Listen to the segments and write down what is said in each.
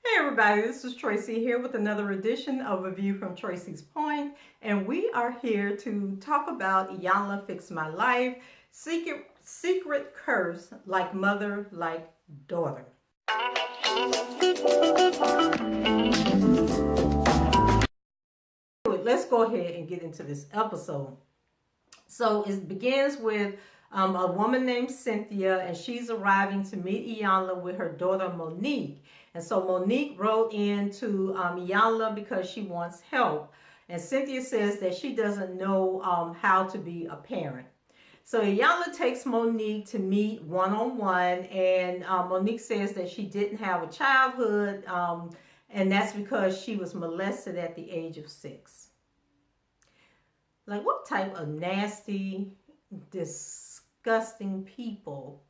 Hey everybody, this is Tracy here with another edition of A View from Tracy's Point, and we are here to talk about Iyanla Fix My Life, Secret Curse, Like Mother, Like Daughter. Let's go ahead and get into this episode. So it begins with a woman named Cynthia, and she's arriving to meet Iyanla with her daughter Monique. And so Monique wrote in to Iyanla because she wants help. And Cynthia says that she doesn't know how to be a parent. So Iyanla takes Monique to meet one-on-one, and Monique says that she didn't have a childhood, and that's because she was molested at the age of 6. Like, what type of nasty, disgusting people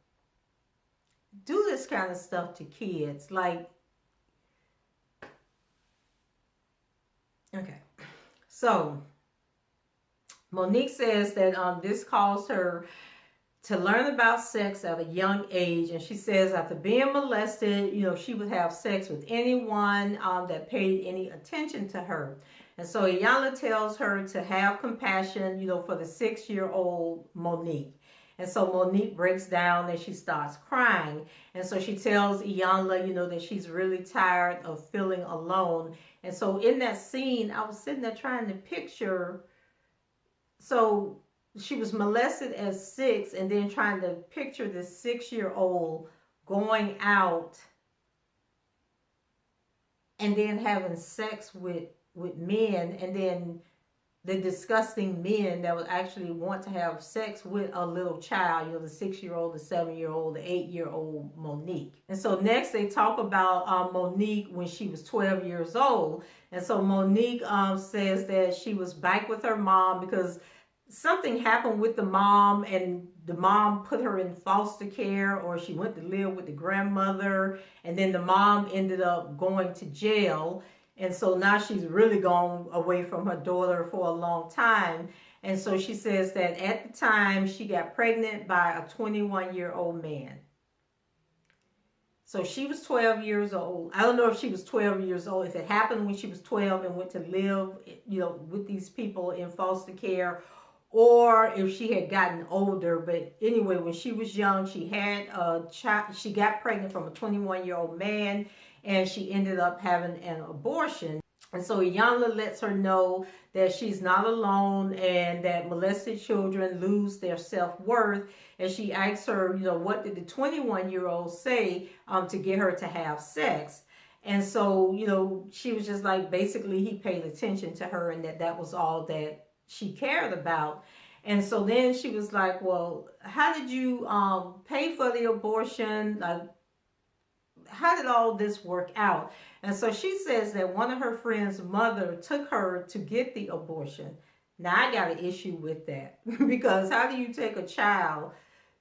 do this kind of stuff to kids? Like, okay. So, Monique says that this caused her to learn about sex at a young age. And she says after being molested, she would have sex with anyone that paid any attention to her. And so Iyanla tells her to have compassion, for the 6-year-old Monique. And so Monique breaks down and she starts crying. And so she tells Iyanla, that she's really tired of feeling alone. And so in that scene, I was sitting there trying to picture, so she was molested at 6, and then trying to picture this 6-year-old going out and then having sex with men, and then the disgusting men that would actually want to have sex with a little child, the 6-year-old, the 7-year-old, the 8-year-old Monique. And so next they talk about Monique when she was 12 years old. And so Monique says that she was back with her mom because something happened with the mom, and the mom put her in foster care, or she went to live with the grandmother, and then the mom ended up going to jail. And so now she's really gone away from her daughter for a long time. And so she says that at the time she got pregnant by a 21-year-old man. So she was 12 years old. I don't know if she was 12 years old, if it happened when she was 12 and went to live, with these people in foster care, or if she had gotten older. But anyway, when she was young, she had a child. She got pregnant from a 21-year-old man, and she ended up having an abortion. And so Iyanla lets her know that she's not alone, and that molested children lose their self-worth. And she asks her, what did the 21-year-old say to get her to have sex? And so, she was just like, basically he paid attention to her, and that was all that she cared about. And so then she was like, well, how did you pay for the abortion? Like, how did all this work out? And so she says that one of her friend's mother took her to get the abortion. Now I got an issue with that because how do you take a child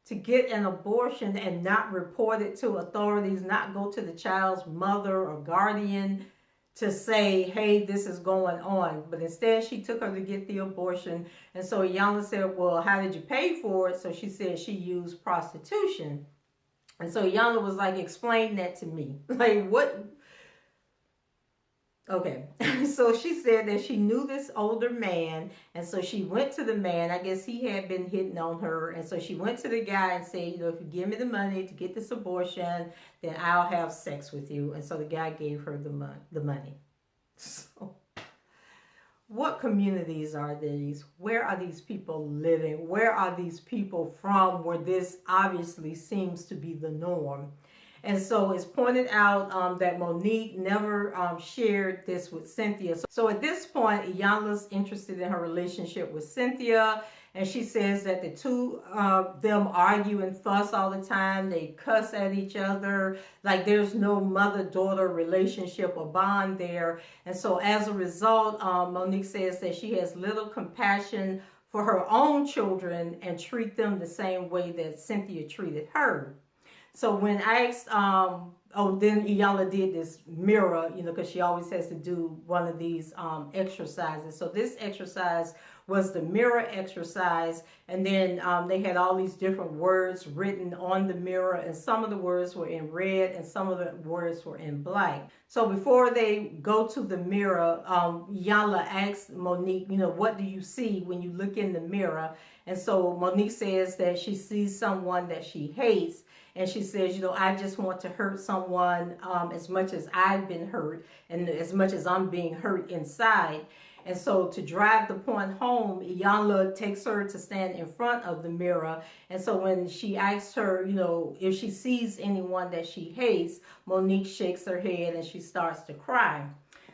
to get an abortion and not report it to authorities, not go to the child's mother or guardian to say, hey, this is going on? But instead she took her to get the abortion. And so Iyanla said, well, how did you pay for it? So she said she used prostitution. And so Iyanla was like, explain that to me. Like, what? Okay. So she said that she knew this older man. And so she went to the man. I guess he had been hitting on her. And so she went to the guy and said, if you give me the money to get this abortion, then I'll have sex with you. And so the guy gave her the money. So what communities are these? Where are these people living? Where are these people from where this obviously seems to be the norm? And so it's pointed out that Monique never shared this with Cynthia. So at this point, Iyanla's interested in her relationship with Cynthia. And she says that the two of them argue and fuss all the time. They cuss at each other. Like, there's no mother-daughter relationship or bond there. And so as a result, Monique says that she has little compassion for her own children and treat them the same way that Cynthia treated her. So when I asked then Iyanla did this mirror, because she always has to do one of these exercises. So this exercise was the mirror exercise, and then they had all these different words written on the mirror, and some of the words were in red and some of the words were in black. So before they go to the mirror, Iyanla asks Monique, what do you see when you look in the mirror? And so Monique says that she sees someone that she hates. And she says, I just want to hurt someone as much as I've been hurt and as much as I'm being hurt inside. And so to drive the point home, Iyanla takes her to stand in front of the mirror. And so when she asks her, if she sees anyone that she hates, Monique shakes her head and she starts to cry.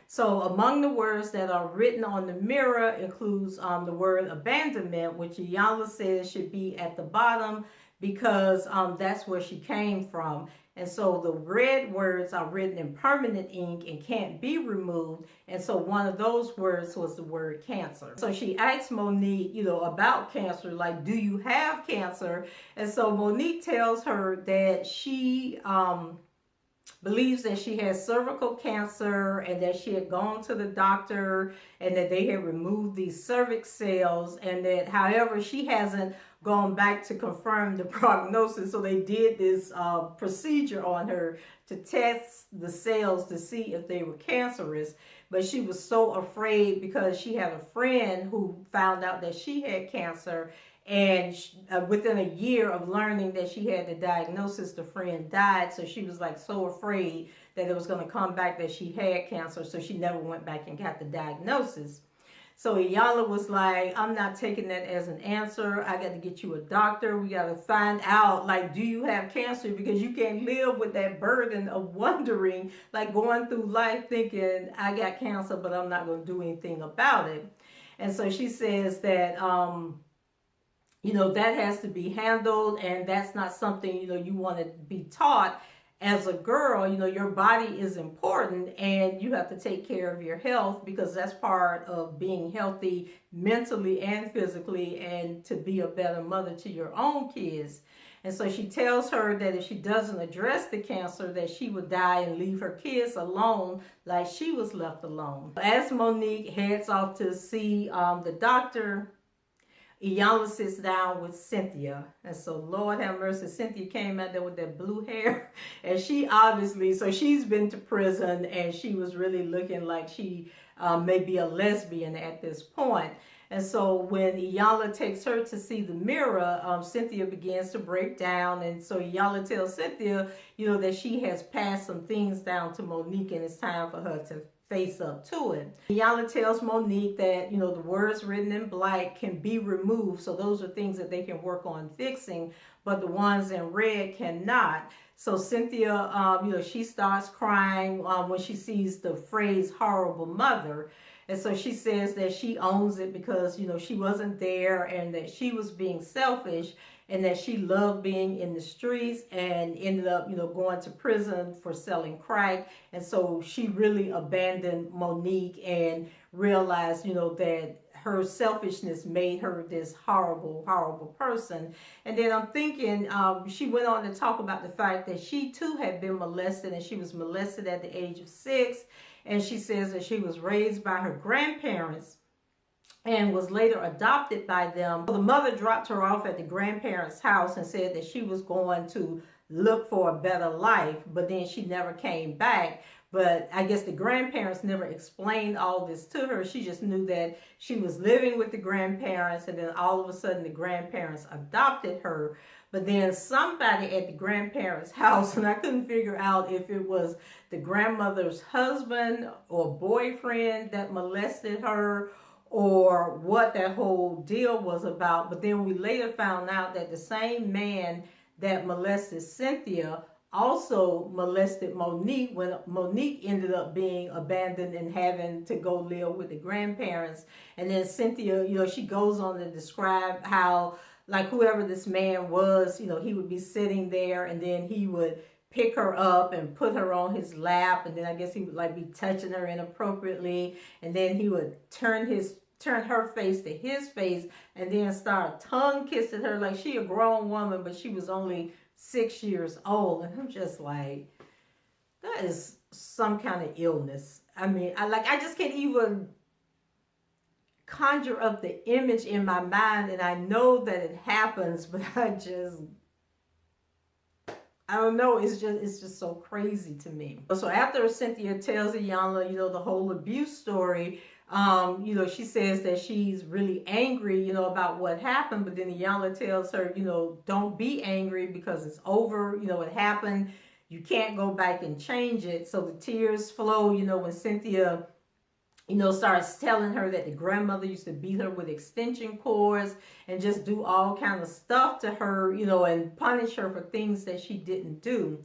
So among the words that are written on the mirror includes the word abandonment, which Iyanla says should be at the bottom because that's where she came from. And so the red words are written in permanent ink and can't be removed. And so one of those words was the word cancer. So she asked Monique, about cancer, like, do you have cancer? And so Monique tells her that she believes that she has cervical cancer and that she had gone to the doctor and that they had removed these cervix cells, and that, however, she hasn't gone back to confirm the prognosis. So they did this procedure on her to test the cells to see if they were cancerous. But she was so afraid because she had a friend who found out that she had cancer, and within a year of learning that she had the diagnosis, the friend died. So she was like so afraid that it was going to come back that she had cancer. So she never went back and got the diagnosis. So Iyanla was like, I'm not taking that as an answer. I got to get you a doctor. We got to find out, like, do you have cancer? Because you can't live with that burden of wondering, like going through life thinking, I got cancer, but I'm not going to do anything about it. And so she says that, that has to be handled, and that's not something, you want to be taught as a girl. Your body is important and you have to take care of your health because that's part of being healthy mentally and physically, and to be a better mother to your own kids. And so she tells her that if she doesn't address the cancer, that she would die and leave her kids alone like she was left alone. As Monique heads off to see the doctor, Iyanla sits down with Cynthia. And so, Lord have mercy, Cynthia came out there with that blue hair. And she obviously, so she's been to prison and she was really looking like she may be a lesbian at this point. And so when Iyanla takes her to see the mirror, Cynthia begins to break down. And so Iyanla tells Cynthia, that she has passed some things down to Monique and it's time for her to face up to it. Iyanla tells Monique that, the words written in black can be removed. So those are things that they can work on fixing, but the ones in red cannot. So Cynthia, she starts crying when she sees the phrase horrible mother. And so she says that she owns it because, she wasn't there and that she was being selfish and that she loved being in the streets and ended up, going to prison for selling crack. And so she really abandoned Monique and realized, that her selfishness made her this horrible, horrible person. And then I'm thinking, she went on to talk about the fact that she too had been molested, and she was molested at the age of 6. And she says that she was raised by her grandparents and was later adopted by them. The mother dropped her off at the grandparents' house and said that she was going to look for a better life, but then she never came back. But I guess the grandparents never explained all this to her. She just knew that she was living with the grandparents, and then all of a sudden the grandparents adopted her. But then somebody at the grandparents' house, and I couldn't figure out if it was the grandmother's husband or boyfriend that molested her or what that whole deal was about. But then we later found out that the same man that molested Cynthia also molested Monique when Monique ended up being abandoned and having to go live with the grandparents. And then Cynthia, she goes on to describe how, like, whoever this man was, he would be sitting there and then he would pick her up and put her on his lap, and then I guess he would like be touching her inappropriately, and then he would turn her face to his face and then start tongue kissing her like she a grown woman, but she was only 6 years old. And I'm just like, is some kind of illness. I mean, I just can't even conjure up the image in my mind, and I know that it happens, but I don't know. It's just so crazy to me. So after Cynthia tells Iyanla, the whole abuse story, she says that she's really angry, about what happened. But then Iyanla tells her, don't be angry because it's over. It happened. You can't go back and change it. So the tears flow, when Cynthia starts telling her that the grandmother used to beat her with extension cords and just do all kind of stuff to her, and punish her for things that she didn't do.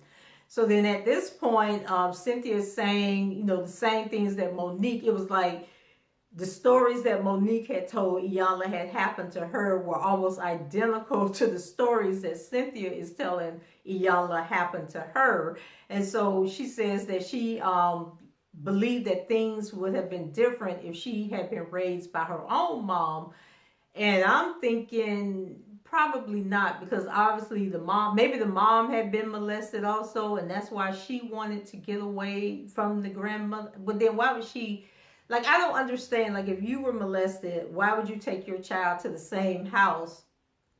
So then at this point, Cynthia is saying, the same things that Monique, it was like the stories that Monique had told Iyanla had happened to her were almost identical to the stories that Cynthia is telling Iyanla happened to her. And so she says that she, believed that things would have been different if she had been raised by her own mom. And I'm thinking probably not, because obviously maybe the mom had been molested also, and that's why she wanted to get away from the grandmother. But then why would she, I don't understand, if you were molested, why would you take your child to the same house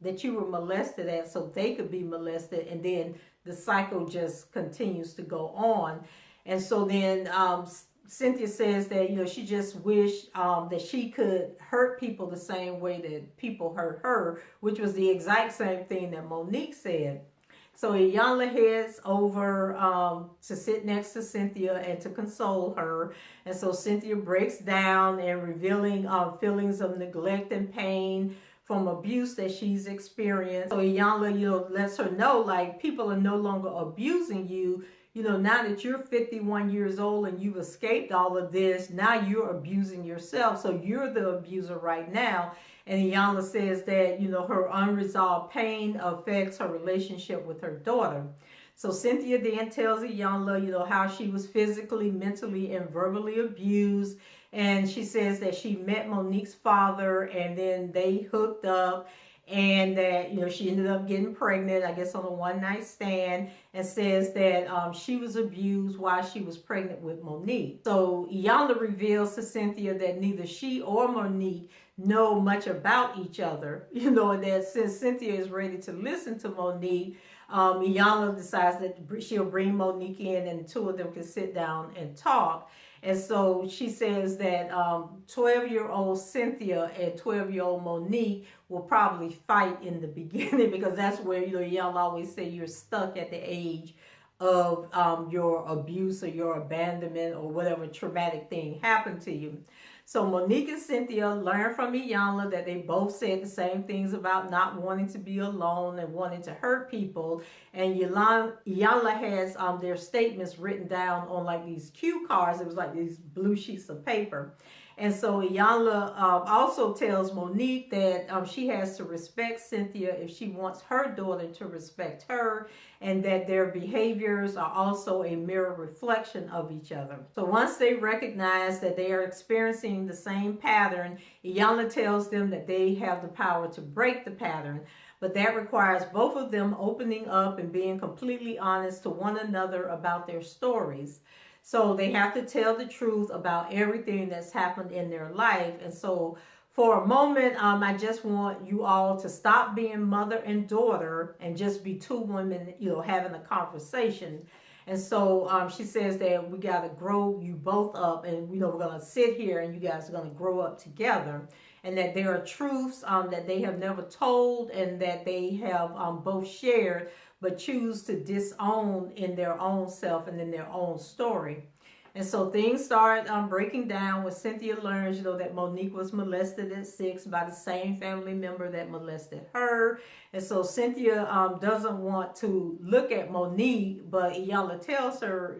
that you were molested at so they could be molested, and then the cycle just continues to go on. And so then Cynthia says that, she just wished that she could hurt people the same way that people hurt her, which was the exact same thing that Monique said. So Iyanla heads over to sit next to Cynthia and to console her. And so Cynthia breaks down and revealing feelings of neglect and pain from abuse that she's experienced. So Iyanla, lets her know, people are no longer abusing you. Now that you're 51 years old and you've escaped all of this, now you're abusing yourself. So you're the abuser right now. And Iyanla says that, her unresolved pain affects her relationship with her daughter. So Cynthia then tells Iyanla, how she was physically, mentally, and verbally abused. And she says that she met Monique's father and then they hooked up. And that, she ended up getting pregnant, I guess on a one-night stand, and says that she was abused while she was pregnant with Monique. So Iyanla reveals to Cynthia that neither she or Monique know much about each other, and that since Cynthia is ready to listen to Monique, Iyanla decides that she'll bring Monique in and the two of them can sit down and talk. And so she says that 12-year-old Cynthia and 12-year-old Monique will probably fight in the beginning, because that's where, Iyanla always say you're stuck at the age of your abuse or your abandonment or whatever traumatic thing happened to you. So Monique and Cynthia learn from Iyanla that they both said the same things about not wanting to be alone and wanting to hurt people. And Iyanla has their statements written down on these cue cards. It was like these blue sheets of paper. And so Iyanla also tells Monique that she has to respect Cynthia if she wants her daughter to respect her, and that their behaviors are also a mirror reflection of each other. So once they recognize that they are experiencing the same pattern, Iyanla tells them that they have the power to break the pattern. But that requires both of them opening up and being completely honest to one another about their stories. So they have to tell the truth about everything that's happened in their life. And so for a moment, I just want you all to stop being mother and daughter and just be two women, having a conversation. And so she says that we got to grow you both up, and, we're going to sit here and you guys are going to grow up together. And that there are truths that they have never told and that they have both shared, but choose to disown in their own self and in their own story. And so things start breaking down when Cynthia learns, that Monique was molested at 6 by the same family member that molested her. And so Cynthia doesn't want to look at Monique, but Iyanla tells her,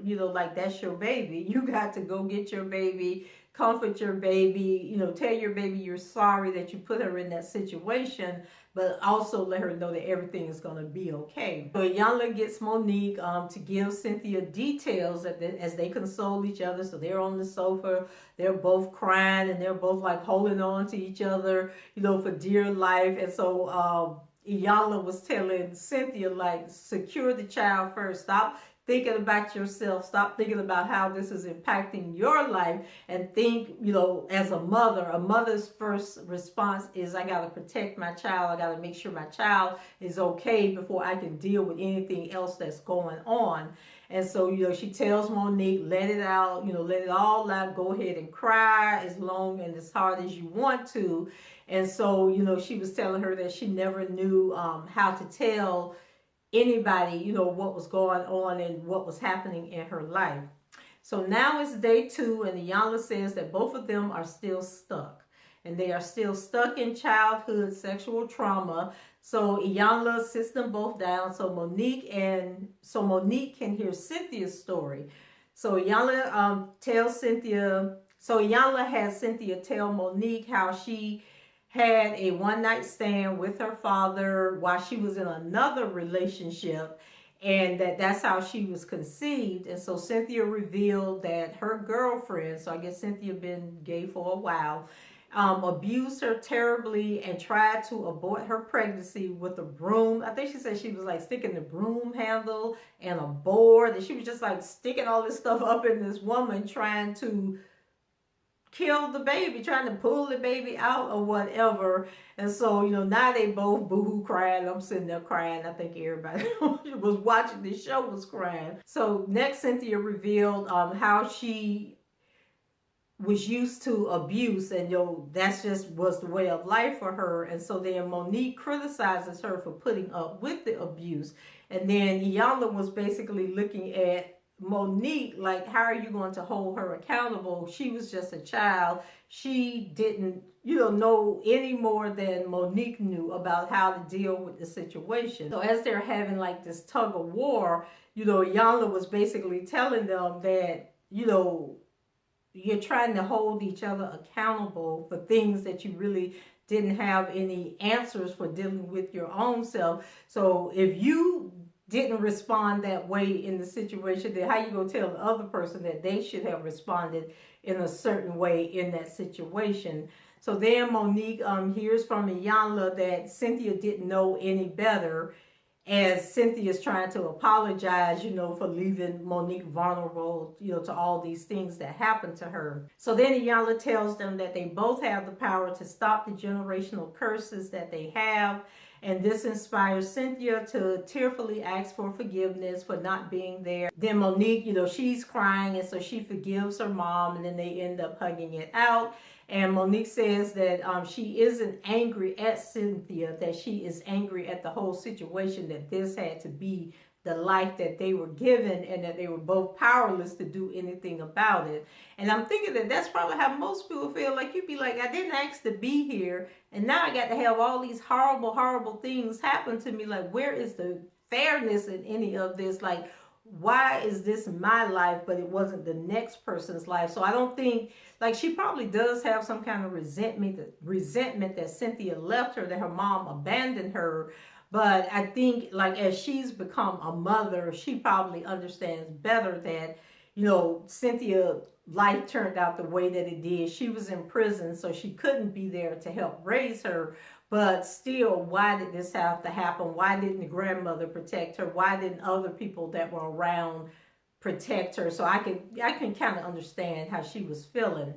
that's your baby. You got to go get your baby, comfort your baby, tell your baby you're sorry that you put her in that situation, but also let her know that everything is going to be okay. So Iyanla gets Monique to give Cynthia details as they console each other. So they're on the sofa, they're both crying, and they're both holding on to each other, for dear life. And so Iyanla was telling Cynthia, secure the child first. Stop thinking about yourself. Stop thinking about how this is impacting your life, and think, you know, as a mother's first response is, I got to protect my child. I got to make sure my child is okay before I can deal with anything else that's going on. And so, you know, she tells Monique, let it out, you know, let it all out. Go ahead and cry as long and as hard as you want to. And so, you know, she was telling her that she never knew how to tell anybody, you know, what was going on and what was happening in her life. So now it's day 2, and Iyanla says that both of them are still stuck. And they are still stuck in childhood sexual trauma. So Iyanla sits them both down so Monique can hear Cynthia's story. So Iyanla tells Cynthia. So Iyanla has Cynthia tell Monique how she had a one-night stand with her father while she was in another relationship, and that's how she was conceived. And so Cynthia revealed that her girlfriend, so I guess Cynthia been gay for a while, abused her terribly and tried to abort her pregnancy with a broom. I think she said she was like sticking the broom handle and a board, and she was just like sticking all this stuff up in this woman, trying to kill the baby, trying to pull the baby out or whatever. And so, you know, now they both boohoo crying. I'm sitting there crying. I think everybody who was watching this show was crying. So next, Cynthia revealed how she was used to abuse, and, you know, that's just was the way of life for her. And so then Monique criticizes her for putting up with the abuse. And then Iyanla was basically looking at Monique like, how are you going to hold her accountable? She was just a child. She didn't, you know any more than Monique knew about how to deal with the situation. So as they're having like this tug of war, you know, Iyanla was basically telling them that, you know, you're trying to hold each other accountable for things that you really didn't have any answers for dealing with your own self. So if you didn't respond that way in the situation, then how you gonna tell the other person that they should have responded in a certain way in that situation? So then Monique hears from Iyanla that Cynthia didn't know any better, as Cynthia's trying to apologize, you know, for leaving Monique vulnerable, you know, to all these things that happened to her. So then Iyanla tells them that they both have the power to stop the generational curses that they have. And this inspires Cynthia to tearfully ask for forgiveness for not being there. Then Monique, you know, she's crying, and so she forgives her mom, and then they end up hugging it out. And Monique says that she isn't angry at Cynthia, that she is angry at the whole situation, that this had to be the life that they were given, and that they were both powerless to do anything about it. And I'm thinking that that's probably how most people feel. Like, you'd be like, I didn't ask to be here, and now I got to have all these horrible, horrible things happen to me. Like, where is the fairness in any of this? Like, why is this my life, but it wasn't the next person's life? So I don't think, like, she probably does have some kind of resentment that Cynthia left her, that her mom abandoned her. But I think, like, as she's become a mother, she probably understands better that, you know, Cynthia life turned out the way that it did. She was in prison, so she couldn't be there to help raise her. But still, why did this have to happen? Why didn't the grandmother protect her? Why didn't other people that were around protect her? So I can kind of understand how she was feeling.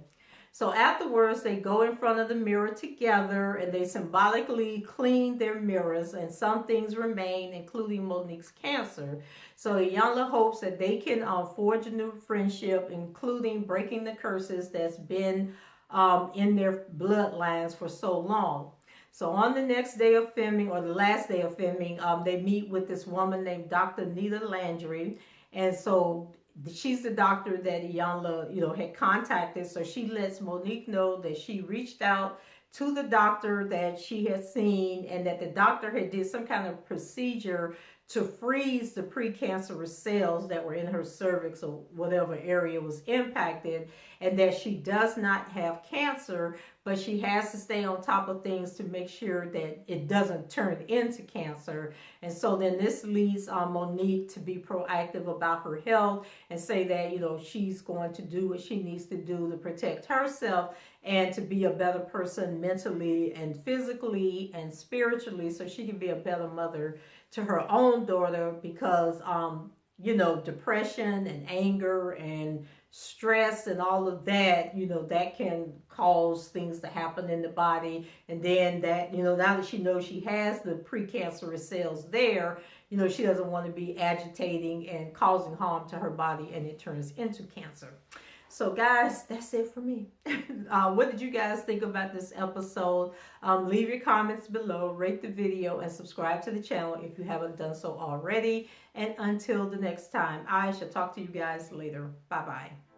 So afterwards, they go in front of the mirror together, and they symbolically clean their mirrors, and some things remain, including Monique's cancer. So Iyanla hopes that they can forge a new friendship, including breaking the curses that's been in their bloodlines for so long. So on the next day of filming, or the last day of filming, they meet with this woman named Dr. Nita Landry. And so she's the doctor that Iyanla, you know, had contacted. So she lets Monique know that she reached out to the doctor that she had seen, and that the doctor had did some kind of procedure to freeze the precancerous cells that were in her cervix or whatever area was impacted, and that she does not have cancer, but she has to stay on top of things to make sure that it doesn't turn into cancer. And so then this leads Monique to be proactive about her health and say that, you know, she's going to do what she needs to do to protect herself and to be a better person mentally and physically and spiritually, so she can be a better mother to her own daughter, because you know, depression and anger and stress and all of that, you know, that can cause things to happen in the body. And then that, you know, now that she knows she has the precancerous cells there, you know, she doesn't want to be agitating and causing harm to her body, and it turns into cancer. So guys, that's it for me. What did you guys think about this episode? Leave your comments below, rate the video, and subscribe to the channel if you haven't done so already. And until the next time, I shall talk to you guys later. Bye-bye.